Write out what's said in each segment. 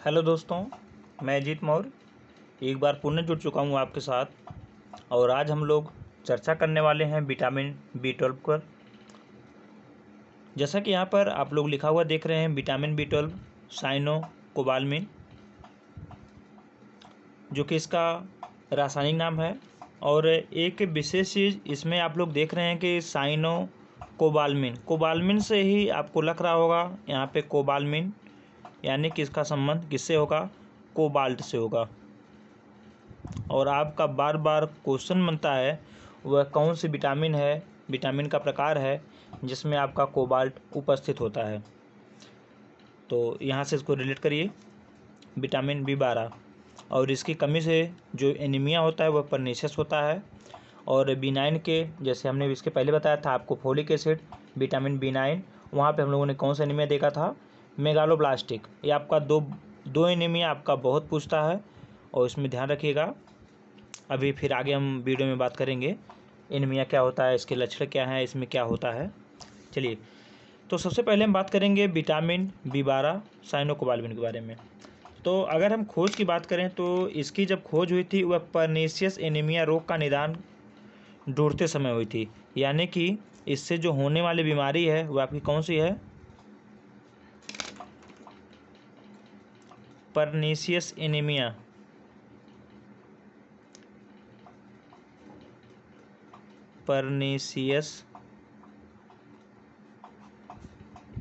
Hello दोस्तों, मैं अजीत मौर्य एक बार पुनः जुड़ चुका हूँ आपके साथ। और आज हम लोग चर्चा करने वाले हैं विटामिन B12 पर। जैसा कि यहाँ पर आप लोग लिखा हुआ देख रहे हैं, विटामिन B12 साइनोकोबालामिन, जो कि इसका रासायनिक नाम है। और एक विशेष चीज़ इसमें आप लोग देख रहे हैं कि साइनोकोबालामिन, कोबालामिन से ही आपको लग रहा होगा यहाँ पे कोबालामिन, यानी कि इसका संबंध किससे होगा? कोबाल्ट से होगा। और आपका बार बार क्वेश्चन बनता है वह कौन सी विटामिन है, विटामिन का प्रकार है जिसमें आपका कोबाल्ट उपस्थित होता है। तो यहाँ से इसको रिलेट करिए, विटामिन B12। और इसकी कमी से जो एनीमिया होता है वह परनीशियस होता है। और B9 के, जैसे हमने इसके पहले बताया था आपको, फोलिक एसिड, विटामिन B9, वहाँ पे हम लोगों ने कौन सा एनीमिया देखा था? मेगालोब्लास्टिक। ये आपका दो एनीमिया आपका बहुत पूछता है और इसमें ध्यान रखिएगा। अभी फिर आगे हम वीडियो में बात करेंगे एनीमिया क्या होता है, इसके लक्षण क्या हैं, इसमें क्या होता है। चलिए, तो सबसे पहले हम बात करेंगे विटामिन B12 साइनोकोबालामिन के बारे में। तो अगर हम खोज की बात करें तो इसकी जब खोज हुई थी वह परनीशियस एनीमिया रोग का निदान ढूंढते समय हुई थी। यानी कि इससे जो होने वाली बीमारी है वह आपकी कौन सी है? Pernicious anaemia. Pernicious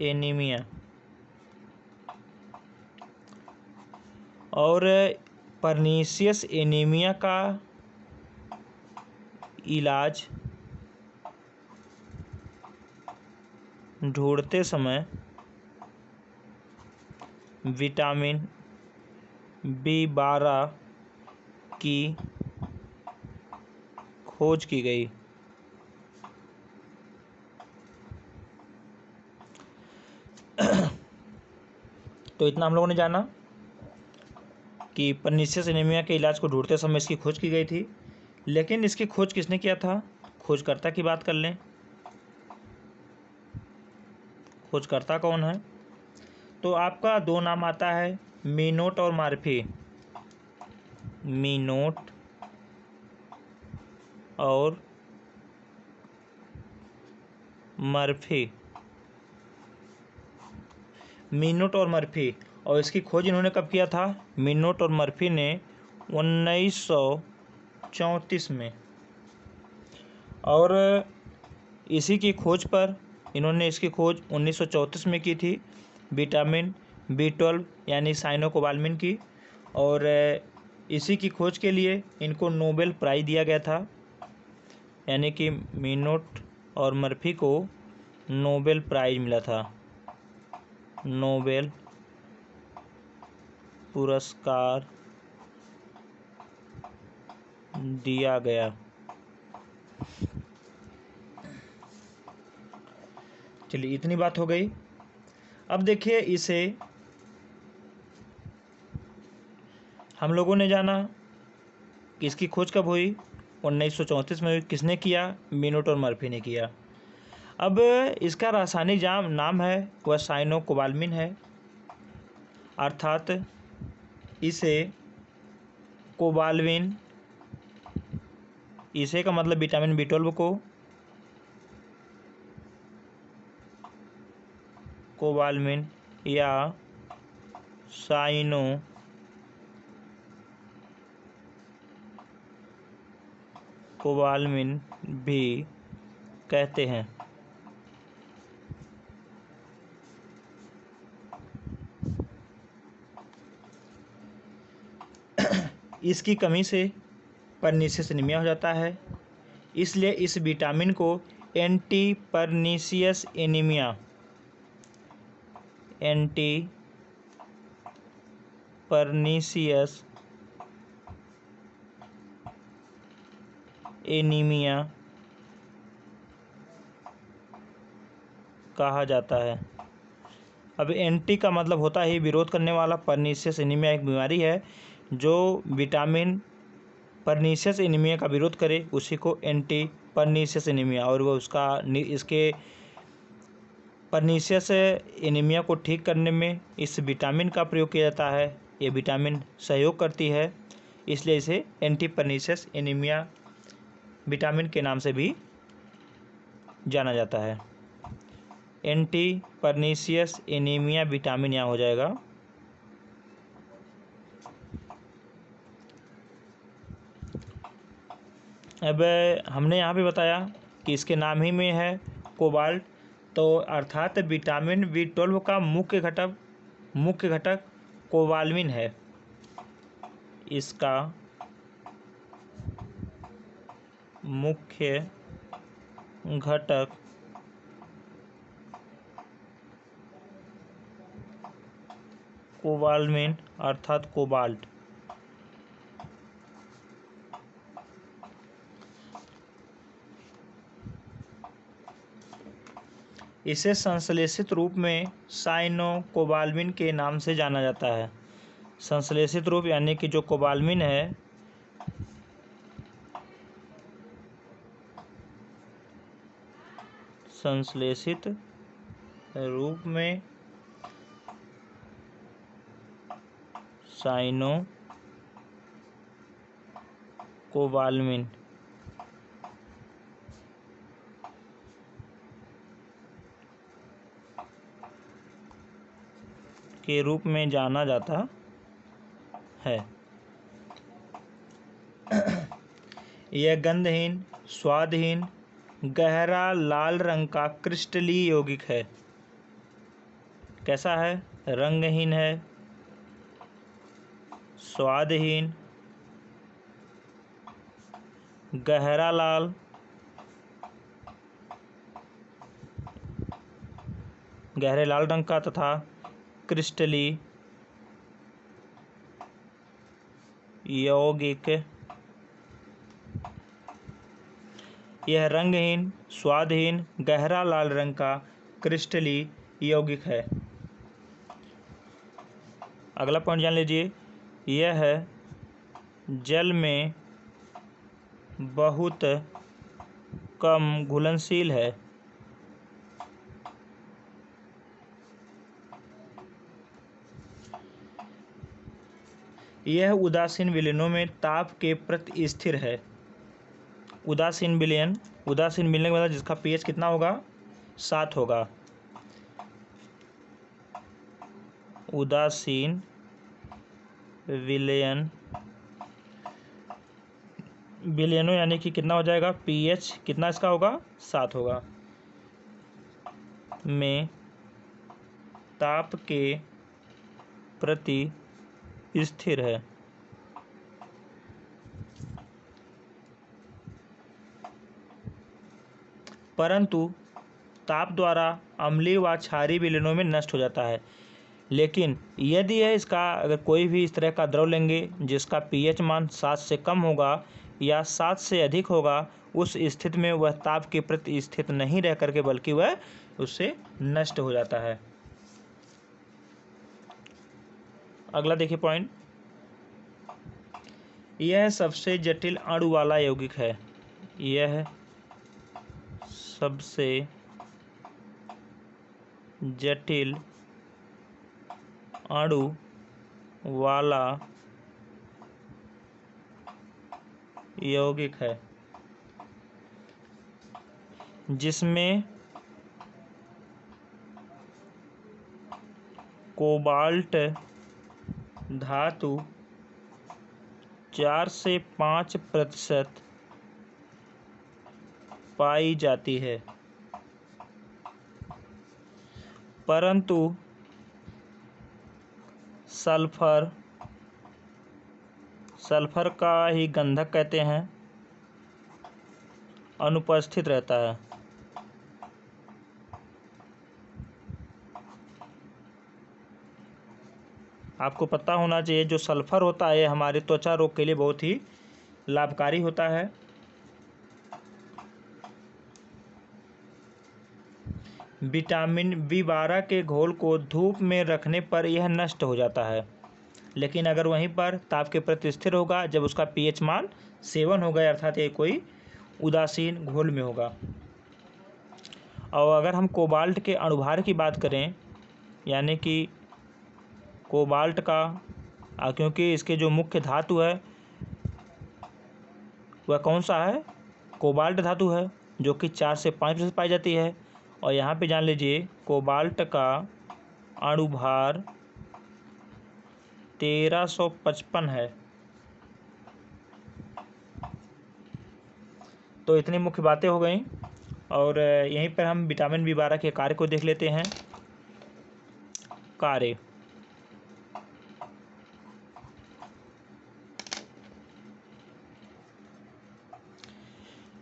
anaemia. और परनीशियस एनीमिया का इलाज ढूंढते समय विटामिन B12 की खोज की गई। तो इतना हम लोगों ने जाना कि परनीशियस एनीमिया के इलाज को ढूंढते समय इसकी खोज की गई थी। लेकिन इसकी खोज किसने किया था? खोजकर्ता की बात कर लें। खोजकर्ता कौन है? तो आपका दो नाम आता है, मीनोट और मर्फी। मीनोट और मर्फी। मीनोट और मर्फी। और इसकी खोज इन्होंने कब किया था? मीनोट और मर्फी ने 1934 में। और इसी की खोज पर इन्होंने इसकी खोज 1934 में की थी, विटामिन B12 यानी साइनोकोबालामिन की। और इसी की खोज के लिए इनको नोबेल प्राइज़ दिया गया था। यानी कि मीनोट और मर्फी को नोबेल प्राइज़ मिला था, नोबेल पुरस्कार दिया गया। चलिए, इतनी बात हो गई। अब देखिए, इसे हम लोगों ने जाना कि इसकी खोज कब हुई? 1934 में हुई। किसने किया? मीनोट और मर्फी ने किया। अब इसका रासायनिक नाम है वह साइनोकोबालामिन है। अर्थात इसे कोबालामिन, इसे का मतलब विटामिन B12 को कोबालामिन या साइनोकोबालामिन भी कहते हैं। इसकी कमी से परनीशियस एनीमिया हो जाता है, इसलिए इस विटामिन को anti pernicious anaemia, anti pernicious anaemia कहा जाता है। अब एंटी का मतलब होता है विरोध करने वाला। परनीशियस एनीमिया एक बीमारी है जो विटामिन परनीशियस एनीमिया का विरोध करे, उसी को एंटी परनीशियस एनीमिया, और वह इसके परनीशियस एनीमिया को ठीक करने में इस विटामिन का प्रयोग किया जाता है, ये विटामिन सहयोग करती है, इसलिए इसे एंटी पर्नीशियस एनीमिया विटामिन के नाम से भी जाना जाता है। एंटी पर्नीशियस एनीमिया विटामिन यहाँ हो जाएगा। अब हमने यहाँ पे बताया कि इसके नाम ही में है कोबाल्ट, तो अर्थात विटामिन B12 का मुख्य घटक कोबाल्मिन है। इसका मुख्य घटक कोबाल्मिन अर्थात कोबाल्ट। इसे संश्लेषित रूप में साइनोकोबाल्मिन के नाम से जाना जाता है। संश्लेषित रूप यानी कि जो कोबाल्मिन है संश्लेषित रूप में साइनोकोबाल्मिन के रूप में जाना जाता है। यह गंधहीन, स्वादहीन, गहरा लाल रंग का क्रिस्टलीय यौगिक है। कैसा है? रंगहीन है, स्वादहीन, गहरा लाल, गहरे लाल रंग का तथा क्रिस्टलीय यौगिक। यह रंगहीन, स्वादहीन, गहरा लाल रंग का क्रिस्टलीय यौगिक है। अगला पॉइंट जान लीजिए, यह जल में बहुत कम घुलनशील है। यह उदासीन विलयनों में ताप के प्रति स्थिर है। उदासीन विलयन के मतलब जिसका pH कितना होगा? 7 होगा। उदासीन विलयनों यानी कि कितना हो जाएगा? pH कितना इसका होगा? 7 होगा। में ताप के प्रति स्थिर है। परंतु ताप द्वारा अम्लीय व क्षारीय विलयनों में नष्ट हो जाता है। लेकिन यदि अगर कोई भी इस तरह का द्रव लेंगे जिसका pH मान 7 से कम होगा या 7 से अधिक होगा, उस स्थिति में वह ताप के प्रति स्थित नहीं रह करके बल्कि वह उससे नष्ट हो जाता है। अगला देखिए पॉइंट, यह सबसे जटिल अणु वाला यौगिक है। यह सबसे जटिल अणु वाला यौगिक है, जिसमें कोबाल्ट धातु 4 से 5% पाई जाती है। परंतु सल्फर का ही गंधक कहते हैं, अनुपस्थित रहता है। आपको पता होना चाहिए जो सल्फर होता है हमारे त्वचा रोग के लिए बहुत ही लाभकारी होता है। विटामिन B12 के घोल को धूप में रखने पर यह नष्ट हो जाता है, लेकिन अगर वहीं पर ताप के प्रति स्थिर होगा जब उसका pH मान 7 होगा, अर्थात ये कोई उदासीन घोल में होगा। और अगर हम कोबाल्ट के अणुभार की बात करें, यानी कि कोबाल्ट का क्योंकि इसके जो मुख्य धातु है वह कौन सा है, कोबाल्ट धातु है, जो कि 4 से 5% पाई जाती है। और यहाँ पे जान लीजिए कोबाल्ट का अणुभार 1355 है। तो इतनी मुख्य बातें हो गई और यहीं पर हम विटामिन बी12 के कार्य को देख लेते हैं। कार्य,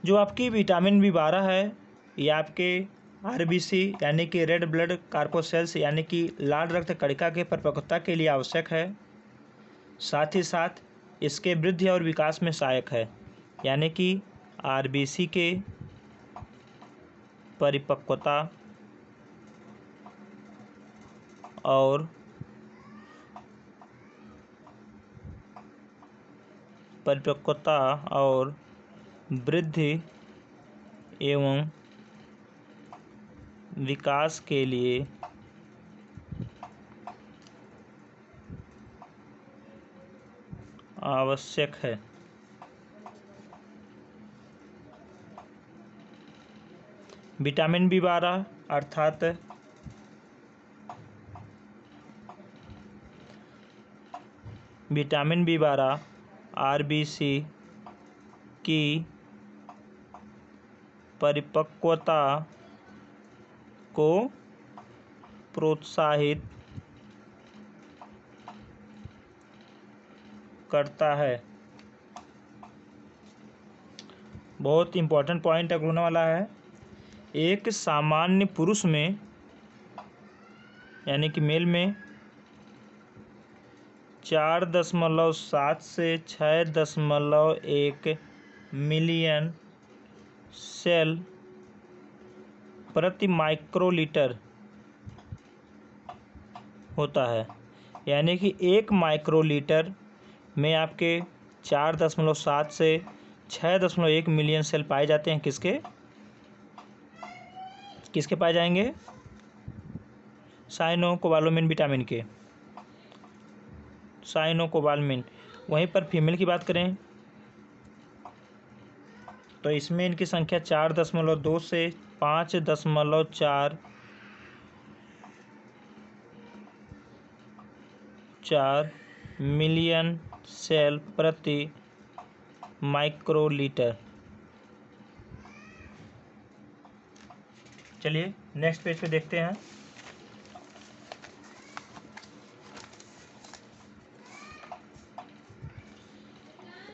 जो आपकी विटामिन बी12 है ये आपके आरबीसी यानी कि रेड ब्लड कार्पोसेल्स यानी कि लाल रक्त कणिका के परिपक्वता के लिए आवश्यक है। साथ ही साथ इसके वृद्धि और विकास में सहायक है, यानी कि आरबीसी के परिपक्वता और वृद्धि एवं विकास के लिए आवश्यक है। विटामिन बी12 अर्थात विटामिन बी12 आरबीसी की परिपक्वता को प्रोत्साहित करता है। बहुत इम्पोर्टेंट पॉइंट अगला होने वाला है। एक सामान्य पुरुष में यानी कि मेल में 4.7 से 6.1 मिलियन सेल प्रति माइक्रोलीटर होता है, यानी कि 1 माइक्रोलीटर में आपके 4.7 से 6.1 मिलियन सेल पाए जाते हैं। किसके किसके पाए जाएंगे, साइनोकोबालामिन विटामिन के, साइनोकोबालामिन। वहीं पर फीमेल की बात करें तो इसमें इनकी संख्या 4.2 से 5.4 मिलियन सेल प्रति माइक्रोलीटर। चलिए नेक्स्ट पेज पे देखते हैं।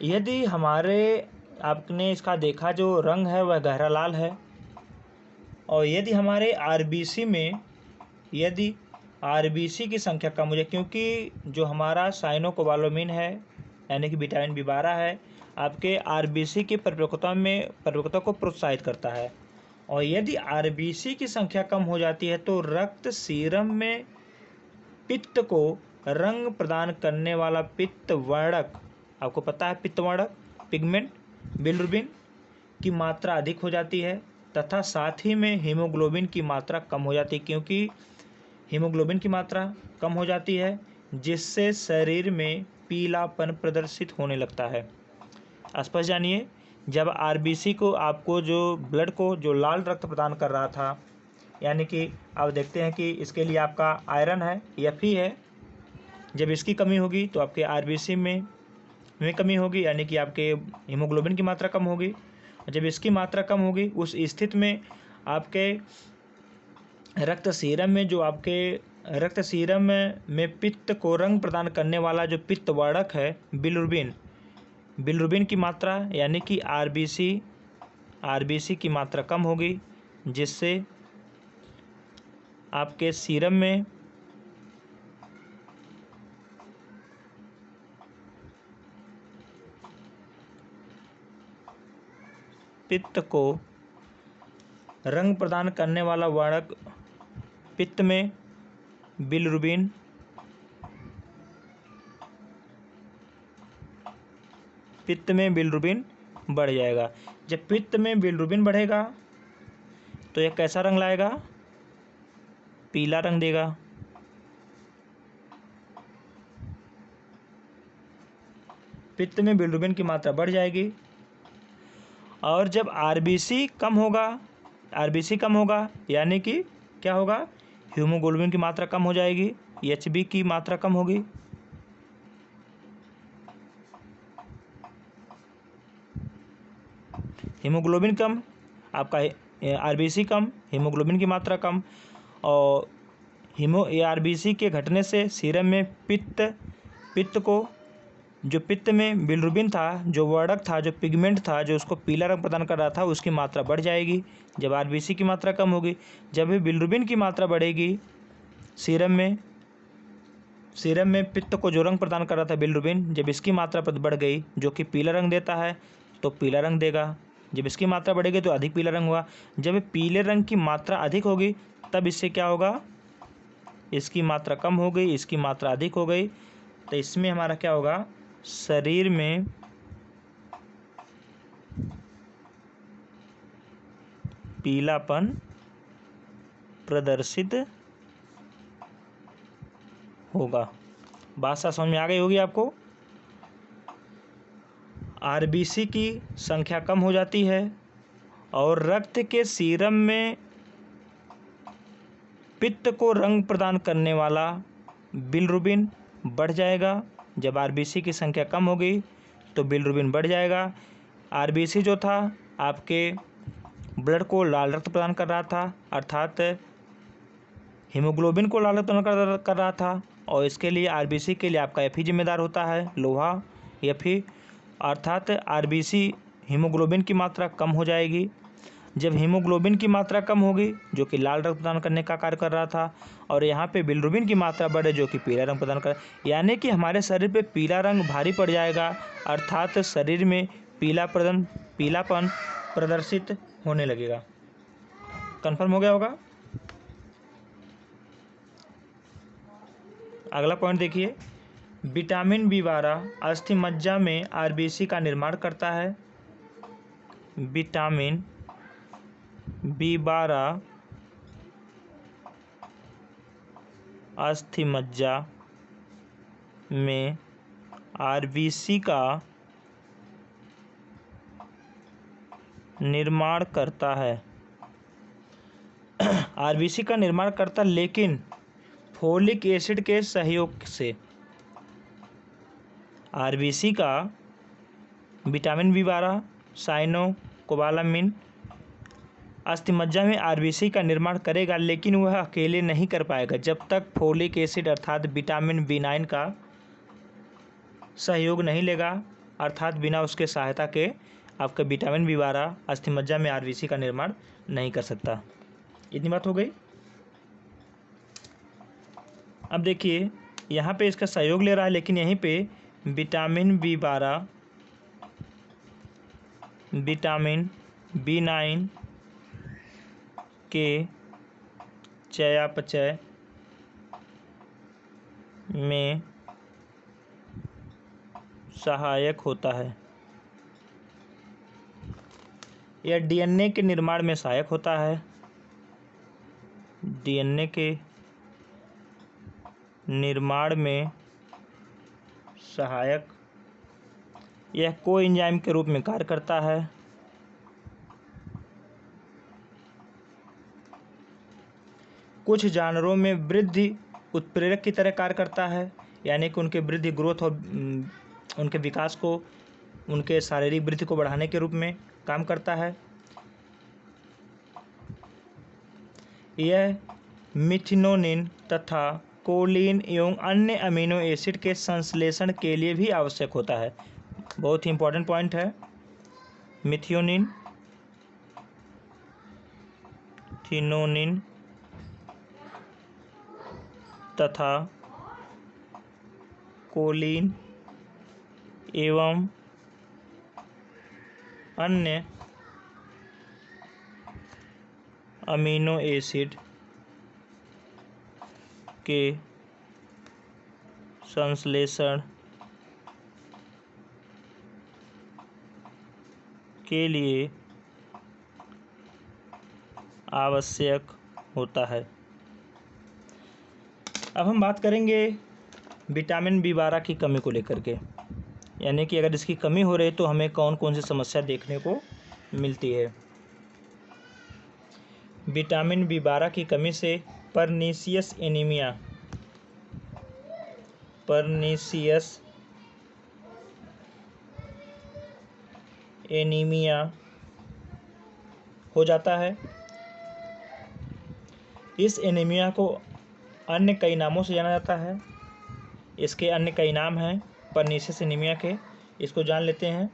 यदि हमारे आपने इसका देखा जो रंग है वह गहरा लाल है, और यदि हमारे आरबीसी में यदि आरबीसी की संख्या कम हो जाए, क्योंकि जो हमारा साइनोकोबालामिन है यानी कि विटामिन बी12 है आपके आरबीसी की परिपक्वता को प्रोत्साहित करता है, और यदि आरबीसी की संख्या कम हो जाती है तो रक्त सीरम में पित्त को रंग प्रदान करने वाला पित्त वर्णक, आपको पता है पित्त वर्णक पिगमेंट बिलिरुबिन की मात्रा अधिक हो जाती है, तथा साथ ही में हीमोग्लोबिन की मात्रा कम हो जाती है, क्योंकि हीमोग्लोबिन की मात्रा कम हो जाती है जिससे शरीर में पीलापन प्रदर्शित होने लगता है। स्पष्ट जानिए, जब आरबीसी को आपको जो ब्लड को जो लाल रक्त प्रदान कर रहा था, यानी कि आप देखते हैं कि इसके लिए आपका आयरन है Fe है, जब इसकी कमी होगी तो आपके आरबीसी में कमी होगी, यानी कि आपके हीमोग्लोबिन की मात्रा कम होगी। जब इसकी मात्रा कम होगी उस स्थिति में आपके रक्त सीरम में जो आपके रक्त सीरम में पित्त को रंग प्रदान करने वाला जो पित्त वर्णक है बिलिरुबिन की मात्रा यानी कि आरबीसी की मात्रा कम होगी, जिससे आपके सीरम में पित्त को रंग प्रदान करने वाला वर्णक पित्त में बिलिरुबिन बढ़ जाएगा। जब पित्त में बिलिरुबिन बढ़ेगा तो यह कैसा रंग लाएगा, पीला रंग देगा। पित्त में बिलिरुबिन की मात्रा बढ़ जाएगी। और जब आरबीसी कम होगा यानी कि क्या होगा, हीमोग्लोबिन की मात्रा कम हो जाएगी, एचबी की मात्रा कम होगी। हीमोग्लोबिन कम, आपका आरबीसी कम, हीमोग्लोबिन की मात्रा कम, और आरबीसी के घटने से सीरम में जो पित्त में बिलिरुबिन था, जो वर्णक था, जो पिगमेंट था, जो उसको पीला रंग प्रदान कर रहा था, उसकी मात्रा बढ़ जाएगी जब आरबीसी की मात्रा कम होगी। जब भी बिलिरुबिन की मात्रा बढ़ेगी सीरम में पित्त को जो रंग प्रदान कर रहा था बिलिरुबिन, जब इसकी मात्रा बढ़ गई जो कि पीला रंग देता है तो पीला रंग देगा। जब इसकी मात्रा बढ़ेगी तो अधिक पीला रंग हुआ। जब पीले रंग की मात्रा अधिक होगी तब इससे क्या होगा, इसकी मात्रा कम हो गई, इसकी मात्रा अधिक हो गई, तो इसमें हमारा क्या होगा, शरीर में पीलापन प्रदर्शित होगा। बात सा समझ में आ गई होगी आपको। आरबीसी की संख्या कम हो जाती है और रक्त के सीरम में पित्त को रंग प्रदान करने वाला बिलिरुबिन बढ़ जाएगा। जब आरबीसी की संख्या कम हो गई तो बिलिरुबिन बढ़ जाएगा। आरबीसी जो था आपके ब्लड को लाल रक्त प्रदान कर रहा था, अर्थात हीमोग्लोबिन को लाल रक्त प्रदान कर रहा था, और इसके लिए आरबीसी के लिए आपका एफ जिम्मेदार होता है, लोहा एफ, अर्थात आरबीसी हीमोग्लोबिन की मात्रा कम हो जाएगी। जब हीमोग्लोबिन की मात्रा कम होगी जो कि लाल रक्त प्रदान करने का कार्य कर रहा था, और यहाँ पे बिलिरुबिन की मात्रा बढ़े जो कि पीला रंग प्रदान कर, यानी कि हमारे शरीर पे पीला रंग भारी पड़ जाएगा, अर्थात शरीर में पीलापन प्रदर्शित होने लगेगा। कंफर्म हो गया होगा। अगला पॉइंट देखिए, विटामिन बी12 अस्थि मज्जा में आरबीसी का निर्माण करता है। विटामिन बी12 अस्थि मज्जा में आरबीसी का निर्माण करता है। आरबीसी का निर्माण करता, लेकिन फोलिक एसिड के सहयोग से। आरबीसी का विटामिन बी12 साइनोकोबालामिन अस्थिमज्जा में आरबीसी का निर्माण करेगा, लेकिन वह अकेले नहीं कर पाएगा जब तक फोलिक एसिड अर्थात विटामिन बी9 का सहयोग नहीं लेगा, अर्थात बिना उसके सहायता के आपका विटामिन बी12 अस्थिमज्जा में आरबीसी का निर्माण नहीं कर सकता। इतनी बात हो गई। अब देखिए यहाँ पे इसका सहयोग ले रहा है, लेकिन यहीं पे विटामिन बी12 विटामिन बी9 के चयापचय में सहायक होता है। यह डीएनए के निर्माण में सहायक होता है। डीएनए के निर्माण में सहायक, यह कोएंजाइम के रूप में कार्य करता है। कुछ जानवरों में वृद्धि उत्प्रेरक की तरह कार्य करता है, यानी कि उनके वृद्धि ग्रोथ और उनके विकास को, उनके शारीरिक वृद्धि को बढ़ाने के रूप में काम करता है। यह मिथनोनिन तथा कोलिन एवं अन्य अमीनो एसिड के संश्लेषण के लिए भी आवश्यक होता है। बहुत ही इंपॉर्टेंट पॉइंट है। मिथ्योनिन, थिनोनिन तथा कोलिन एवं अन्य अमीनो एसिड के संश्लेषण के लिए आवश्यक होता है। अब हम बात करेंगे विटामिन बी12 की कमी को लेकर के। यानी कि अगर इसकी कमी हो रही तो हमें कौन कौन सी समस्या देखने को मिलती है। विटामिन B12 की कमी से परनीसियस एनीमिया, परनीसियस एनीमिया हो जाता है। इस एनीमिया को अन्य कई नामों से जाना जाता है। इसके अन्य कई नाम हैं परनीसियस एनीमिया के, इसको जान लेते हैं।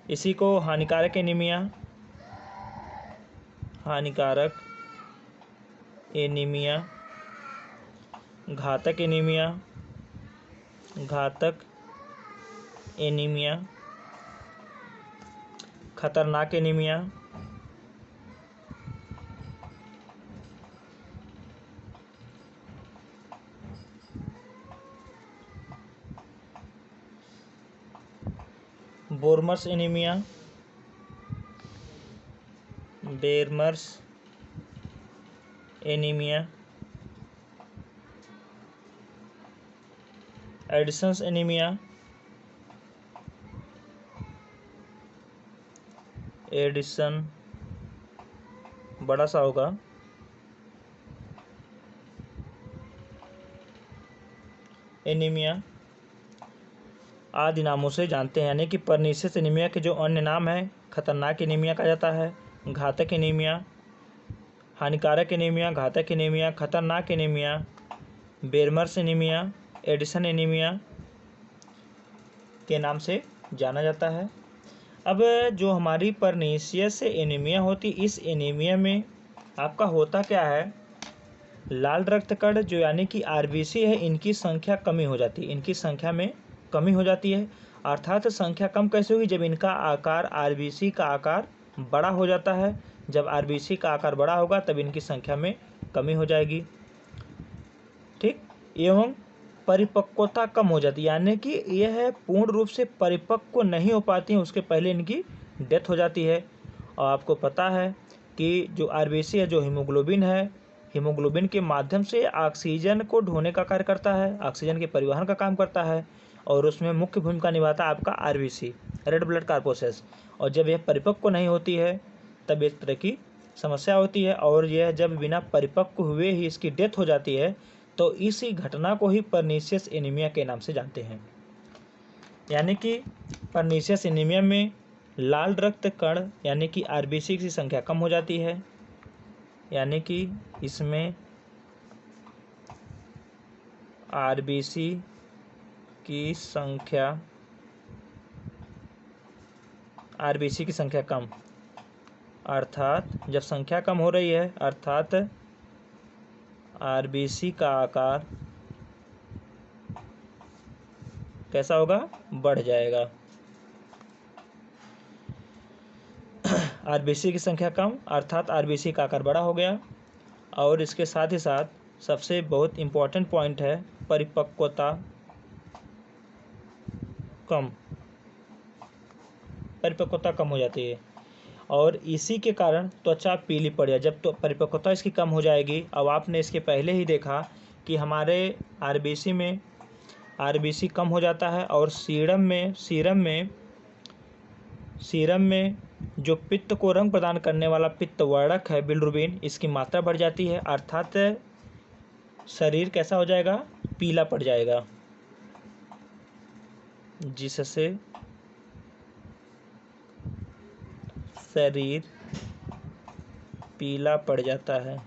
इसी को हानिकारक एनीमिया, हानिकारक एनीमिया, घातक एनीमिया, घातक एनीमिया, खतरनाक anaemia, Biermer's anaemia, Biermer's anaemia, Addison's anaemia, Addison बड़ा सा होगा, एनीमिया आदि नामों से जानते हैं। यानी कि परनीसियस एनीमिया के जो अन्य नाम हैं, खतरनाक एनीमिया कहा जाता है, घातक एनीमिया, हानिकारक एनीमिया, घातक एनीमिया, खतरनाक anaemia, Biermer's anaemia, Edison anaemia के नाम से जाना जाता है। अब जो हमारी परनीसियस एनीमिया होती, इस एनीमिया में आपका होता क्या है, लाल रक्त कण जो यानी कि आरबीसी है, इनकी संख्या कमी हो जाती है, इनकी संख्या में कमी हो जाती है। अर्थात संख्या कम कैसे होगी, जब इनका आकार आरबीसी का आकार बड़ा हो जाता है। जब आरबीसी का आकार बड़ा होगा तब इनकी संख्या में कमी हो जाएगी, ठीक। एवं परिपक्वता कम हो जाती है, यानी कि यह पूर्ण रूप से परिपक्व नहीं हो पाती हैं, उसके पहले इनकी डेथ हो जाती है। और आपको पता है कि जो आरबीसी है, जो हीमोग्लोबिन है, हीमोग्लोबिन के माध्यम से ऑक्सीजन को ढोने का कार्य करता है, ऑक्सीजन के परिवहन का काम करता है, और उसमें मुख्य भूमिका निभाता है आपका आरबीसी, रेड ब्लड कॉर्पस्कल्स। और जब यह परिपक्व नहीं होती है तब एक तरह की समस्या होती है, और यह जब बिना परिपक्व हुए ही इसकी डेथ हो जाती है तो इसी घटना को ही परनीसियस एनीमिया के नाम से जानते हैं। यानी कि परनीसियस एनीमिया में लाल रक्त कण यानी कि आरबीसी की संख्या कम हो जाती है, यानी कि इसमें आरबीसी की संख्या, आरबीसी की संख्या कम, अर्थात जब संख्या कम हो रही है अर्थात आरबीसी का आकार कैसा होगा, बढ़ जाएगा। आरबीसी की संख्या कम अर्थात आरबीसी का आकार बड़ा हो गया। और इसके साथ ही साथ सबसे बहुत इम्पोर्टेंट पॉइंट है परिपक्वता कम, परिपक्वता कम हो जाती है, और इसी के कारण त्वचा पीली पड़ जाए। जब तो परिपक्वता इसकी कम हो जाएगी, अब आपने इसके पहले ही देखा कि हमारे आरबीसी में आरबीसी कम हो जाता है, और सीरम में जो पित्त को रंग प्रदान करने वाला पित्तवर्धक है बिलिरुबिन, इसकी मात्रा बढ़ जाती है, अर्थात शरीर कैसा हो जाएगा, पीला पड़ जाएगा, जिससे शरीर पीला पड़ जाता है।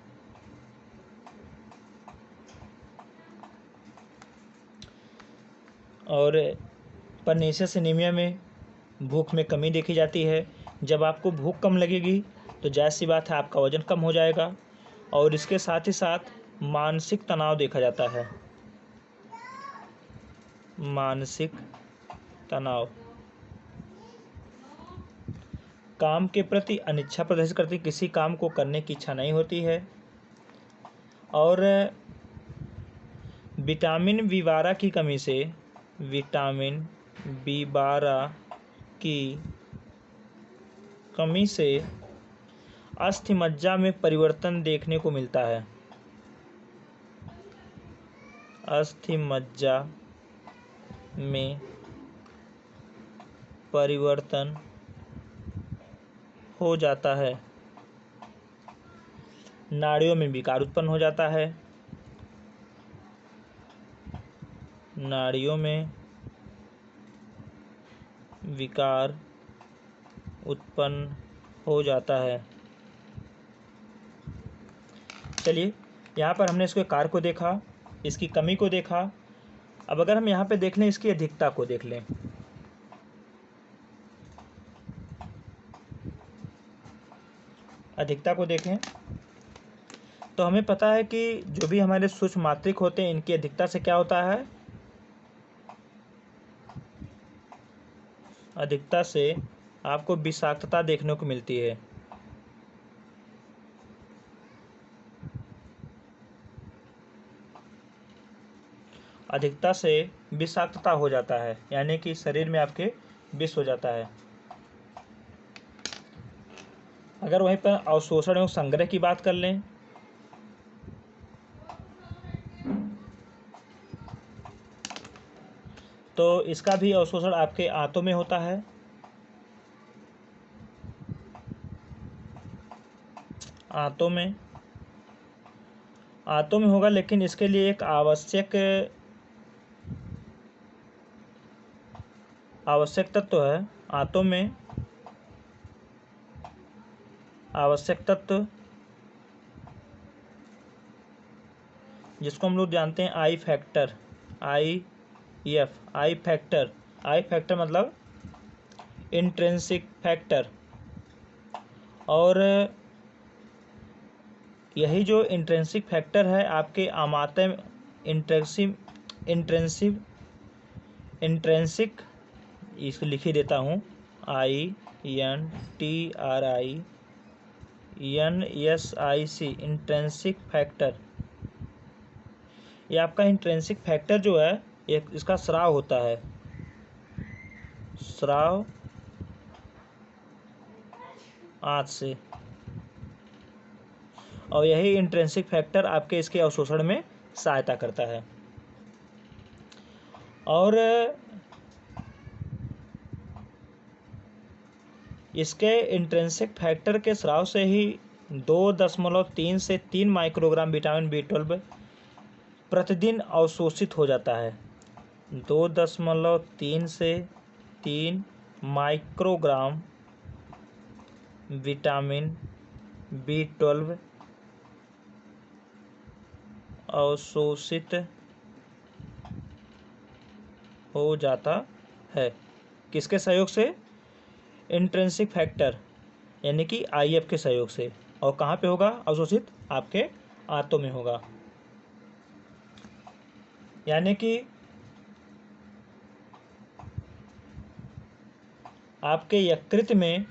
और परनीसियस एनीमिया में भूख में कमी देखी जाती है। जब आपको भूख कम लगेगी तो जाहिर सी बात है आपका वजन कम हो जाएगा, और इसके साथ ही साथ मानसिक तनाव देखा जाता है, मानसिक तनाव, काम के प्रति अनिच्छा प्रदर्शित करती, किसी काम को करने की इच्छा नहीं होती है। और विटामिन B12 की कमी से, विटामिन B12 की कमी से अस्थि मज्जा में परिवर्तन देखने को मिलता है, अस्थि मज्जा में परिवर्तन हो जाता है। नाड़ियों में विकार उत्पन्न हो जाता है। नाड़ियों में विकार उत्पन्न हो जाता है। चलिए, यहाँ पर हमने इसके कार्य को देखा, इसकी कमी को देखा। अब अगर हम यहाँ पे देख लें, इसकी अधिकता को देख लें। अधिकता को देखें तो हमें पता है कि जो भी हमारे सूक्ष्म मात्रिक होते हैं, इनकी अधिकता से क्या होता है? अधिकता से आपको विषाक्तता देखने को मिलती है। अधिकता से विषाक्तता हो जाता है, यानी कि शरीर में आपके विष हो जाता है। अगर वहीं पर अवशोषण एवं संग्रह की बात कर लें तो इसका भी अवशोषण आपके आंतों में होता है। आंतों में होगा, लेकिन इसके लिए एक आवश्यक तत्व है। आंतों में आवश्यक तत्व जिसको हम लोग जानते हैं आई फैक्टर, आई फैक्टर मतलब इंट्रिंसिक फैक्टर। और यही जो इंट्रिंसिक फैक्टर है आपके आमाशय में इंट्रिंसिक इसको लिख ही देता हूँ, INTRINSIC इंट्रिंसिक फैक्टर। ये आपका इंट्रिंसिक फैक्टर जो है, एक इसका स्राव होता है। स्राव आंत से, और यही इंट्रिंसिक फैक्टर आपके इसके अवशोषण में सहायता करता है। और इसके इंट्रिंसिक फैक्टर के स्राव से ही 2.3 से 3 माइक्रोग्राम विटामिन B12 प्रतिदिन अवशोषित हो जाता है। 2.3 से 3 माइक्रोग्राम विटामिन B12 अवशोषित हो जाता है। किसके सहयोग से? इंट्रिंसिक फैक्टर यानी कि IF के सहयोग से। और कहाँ पे होगा अवशोषित? आपके आंतों में होगा। यानी कि आपके यकृत में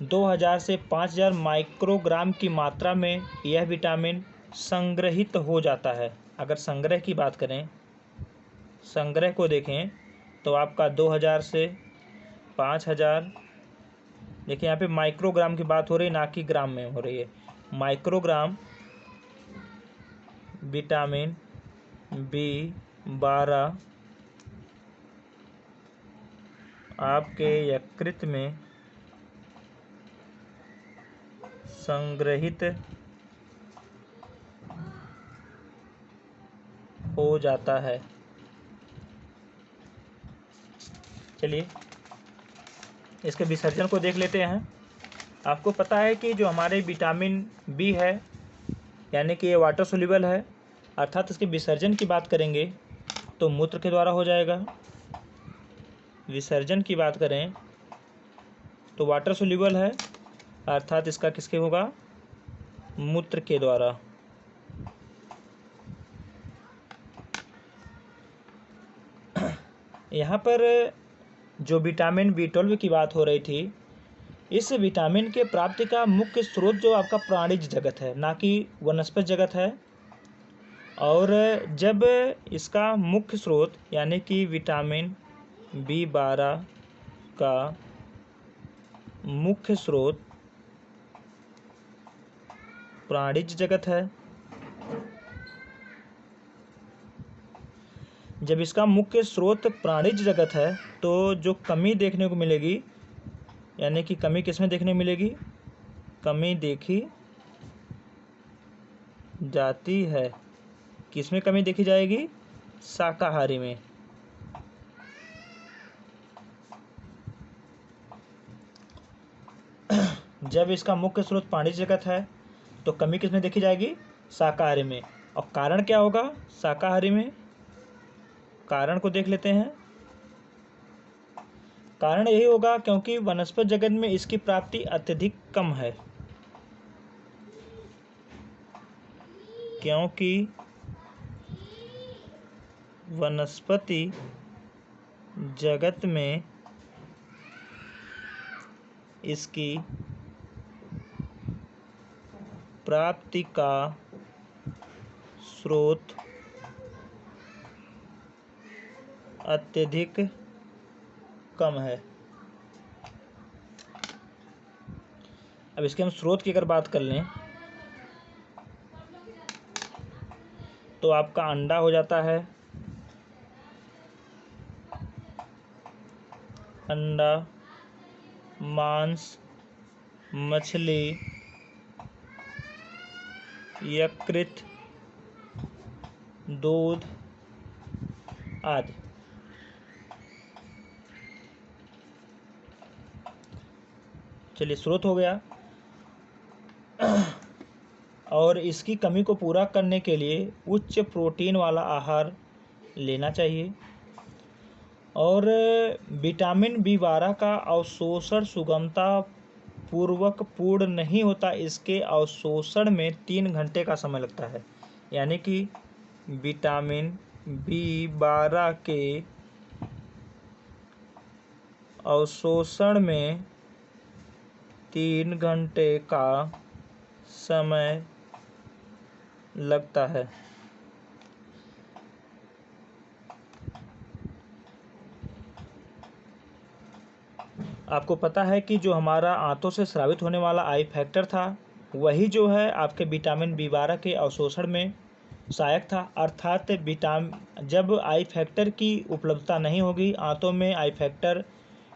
2000 से 5000 माइक्रोग्राम की मात्रा में यह विटामिन संग्रहित हो जाता है। अगर संग्रह की बात करें, संग्रह को देखें तो आपका 2000 से 5000, देखिए यहाँ पे माइक्रोग्राम की बात हो रही है, ना कि ग्राम में हो रही है। माइक्रोग्राम विटामिन B12 आपके यकृत में संग्रहित हो जाता है। चलिए, इसके विसर्जन को देख लेते हैं। आपको पता है कि जो हमारे विटामिन B है, यानी कि ये वाटर सोल्यूबल है, अर्थात इसके विसर्जन की बात करेंगे तो मूत्र के द्वारा हो जाएगा। विसर्जन की बात करें तो वाटर सोल्यूबल है, अर्थात इसका किसके होगा? मूत्र के द्वारा। यहाँ पर जो विटामिन B12 की बात हो रही थी, इस विटामिन के प्राप्ति का मुख्य स्रोत जो आपका प्राणिज जगत है, ना कि वनस्पति जगत है। और जब इसका मुख्य स्रोत यानी कि विटामिन B12 का मुख्य स्रोत प्राणिज जगत है, जब इसका मुख्य स्रोत प्राणिज जगत है तो जो कमी देखने को मिलेगी, यानी कि कमी किसमें देखने को मिलेगी, कमी देखी जाती है। किसमें कमी देखी जाएगी, शाकाहारी में। जब इसका मुख्य स्रोत प्राणिज जगत है तो कमी किसमें देखी जाएगी, शाकाहारी में। और कारण क्या होगा शाकाहारी में, कारण को देख लेते हैं। कारण यही होगा क्योंकि वनस्पति जगत में इसकी प्राप्ति अत्यधिक कम है। क्योंकि वनस्पति जगत में इसकी प्राप्ति का स्रोत अत्यधिक कम है। अब इसके हम स्रोत की अगर बात कर लें तो आपका अंडा हो जाता है, अंडा, मांस, मछली, यकृत, दूध आदि। चलिए स्रोत हो गया। और इसकी कमी को पूरा करने के लिए उच्च प्रोटीन वाला आहार लेना चाहिए। और विटामिन बी12 का अवशोषण सुगमता पूर्वक पूर्ण नहीं होता, इसके अवशोषण में 3 घंटे का समय लगता है। यानी कि विटामिन बी12 के अवशोषण में 3 घंटे का समय लगता है। आपको पता है कि जो हमारा आंतों से स्रावित होने वाला आई फैक्टर था वही जो है आपके विटामिन बी12 के अवशोषण में सहायक था। अर्थात जब आई फैक्टर की उपलब्धता नहीं होगी, आंतों में आई फैक्टर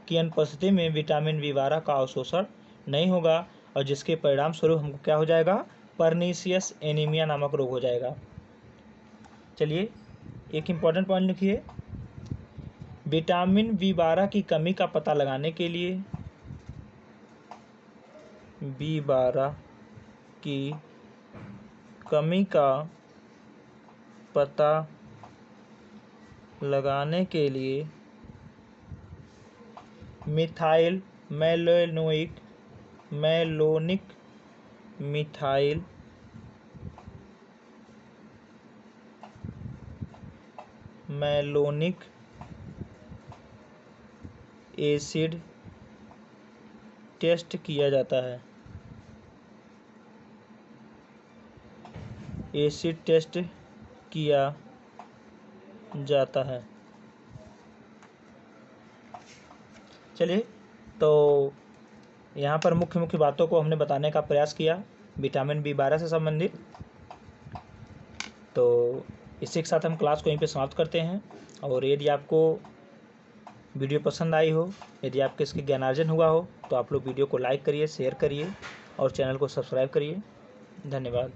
की अनुपस्थिति में विटामिन बी12 का अवशोषण नहीं होगा, और जिसके परिणाम स्वरूप हमको क्या हो जाएगा, पर्नीशियस एनीमिया नामक रोग हो जाएगा। चलिए एक इम्पॉर्टेंट पॉइंट लिखिए, विटामिन बी12 की कमी का पता लगाने के लिए बी12 की कमी का पता लगाने के लिए methyl malonic methyl malonic acid test किया जाता है। एसिड टेस्ट किया जाता है। चलिए तो यहाँ पर मुख्य मुख्य बातों को हमने बताने का प्रयास किया विटामिन बी12 से संबंधित। तो इसी के साथ हम क्लास को यहीं पे समाप्त करते हैं। और यदि आपको वीडियो पसंद आई हो, यदि आपके इसके ज्ञानार्जन हुआ हो, तो आप लोग वीडियो को लाइक करिए, शेयर करिए और चैनल को सब्सक्राइब करिए। धन्यवाद।